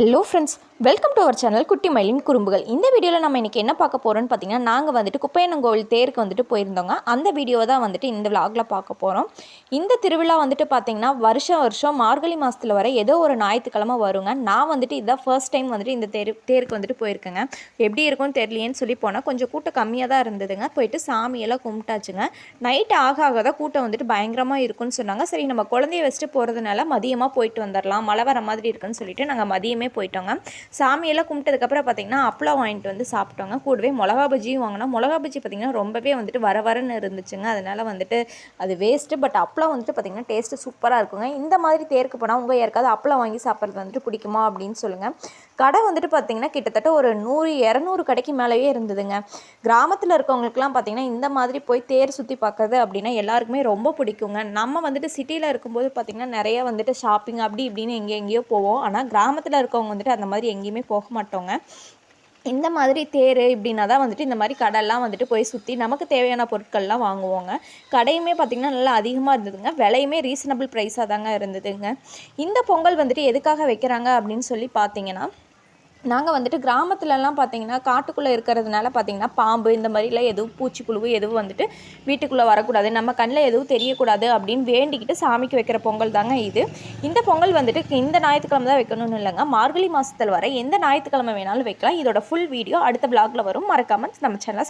Hello friends, welcome to our channel குட்டி மயிலின் குறும்புகள். இந்த வீடியோவில் நம்ம இன்றைக்கி என்ன பார்க்க போகிறோன்னு பார்த்தீங்கன்னா, நாங்கள் வந்துட்டு குப்பையனங்கோவில் தேருக்கு வந்துட்டு போயிருந்தோங்க. அந்த வீடியோவை தான் வந்துட்டு இந்த விலாகில் பார்க்க போகிறோம். இந்த திருவிழா வந்துட்டு பார்த்திங்கன்னா வருஷம் மார்கழி மாதத்தில் வர ஏதோ ஒரு ஞாயிற்றுக்கிழமை வருங்க. நான் வந்துட்டு இதான் ஃபர்ஸ்ட் டைம் வந்துட்டு இந்த தேருக்கு வந்துட்டு போயிருக்கேங்க. எப்படி இருக்கும்னு தெரியலையேன்னு சொல்லி போனால் கொஞ்சம் கூட்டம் கம்மியாக தான் இருந்ததுங்க. போயிட்டு சாமியெல்லாம் கும்பிட்டாச்சுங்க. நைட்டு ஆக தான் கூட்டம் வந்துட்டு பயங்கரமாக இருக்குன்னு சொன்னாங்க. சரி, நம்ம குழந்தைய வச்சுட்டு போகிறதுனால மதியமாக போயிட்டு வந்துடலாம், மழை வர மாதிரி இருக்குன்னு சொல்லிட்டு நாங்கள் மதியமே போயிட்டோங்க. சாமியெல்லாம் கும்பிட்டதுக்கப்புறம் பார்த்திங்கன்னா அப்பளம் வாங்கிட்டு வந்து சாப்பிட்டோங்க. கூடவே மிளகா பஜ்ஜியும் வாங்கினோம். மிளகா பஜ்ஜி பார்த்திங்கன்னா ரொம்பவே வந்துட்டு வரன்னு இருந்துச்சுங்க. அதனால் வந்துட்டு அது வேஸ்ட்டு. பட் அப்பளம் வந்துட்டு பார்த்திங்கன்னா டேஸ்ட்டு சூப்பராக இருக்குங்க. இந்த மாதிரி தேருக்கு போனால் உங்கள் யாருக்காவது அப்பளம் வாங்கி சாப்பிட்றது வந்துட்டு பிடிக்குமா அப்படின்னு சொல்லுங்கள். கடை வந்துட்டு பார்த்திங்கன்னா கிட்டத்தட்ட ஒரு 100-200 கடைக்கு மேலேயே இருந்ததுங்க. கிராமத்தில் இருக்கவங்களுக்குலாம் பார்த்திங்கன்னா இந்த மாதிரி போய் தேர் சுற்றி பார்க்குறது அப்படின்னா எல்லாருக்குமே ரொம்ப பிடிக்குங்க. நம்ம வந்துட்டு சிட்டியில் இருக்கும்போது பார்த்திங்கன்னா நிறைய வந்துட்டு ஷாப்பிங் அப்படி இப்படின்னு எங்கேயோ போவோம். ஆனால் கிராமத்தில் இருக்கவங்க வந்துட்டு அந்த மாதிரி எங்கேயுமே போக மாட்டோங்க. இந்த மாதிரி தேர் இப்படின்னா தான் வந்துட்டு இந்த மாதிரி கடைலாம் வந்துட்டு போய் சுற்றி நமக்கு தேவையான பொருட்கள்லாம் வாங்குவோங்க. கடையுமே பார்த்திங்கன்னா நல்லா அதிகமாக இருந்ததுங்க. விலையுமே ரீசனபிள் ப்ரைஸாக தாங்க இருந்ததுங்க. இந்த பொங்கல் வந்துட்டு எதுக்காக வைக்கிறாங்க அப்படின்னு சொல்லி பார்த்தீங்கன்னா, நாங்கள் வந்துட்டு கிராமத்துலலாம் பார்த்திங்கன்னா காட்டுக்குள்ளே இருக்கிறதுனால பார்த்திங்கன்னா பாம்பு இந்த மாதிரிலாம் எதுவும் பூச்சிப்புழு எதுவும் வந்துட்டு வீட்டுக்குள்ளே வரக்கூடாது, நம்ம கண்ணில் எதுவும் தெரியக்கூடாது அப்படின்னு வேண்டிக்கிட்டு சாமிக்கு வைக்கிற பொங்கல் தாங்க இது. இந்த பொங்கல் வந்துட்டு இந்த ஞாயிற்றுக்கிழமை தான் வைக்கணும்னு இல்லைங்க. மார்கழி மாதத்தில் வர எந்த ஞாயிற்றுக்கிழமை வேணாலும் வைக்கலாம். இதோட ஃபுல் வீடியோ அடுத்த விலாகில் வரும். மறக்காமல் நம்ம சேனலை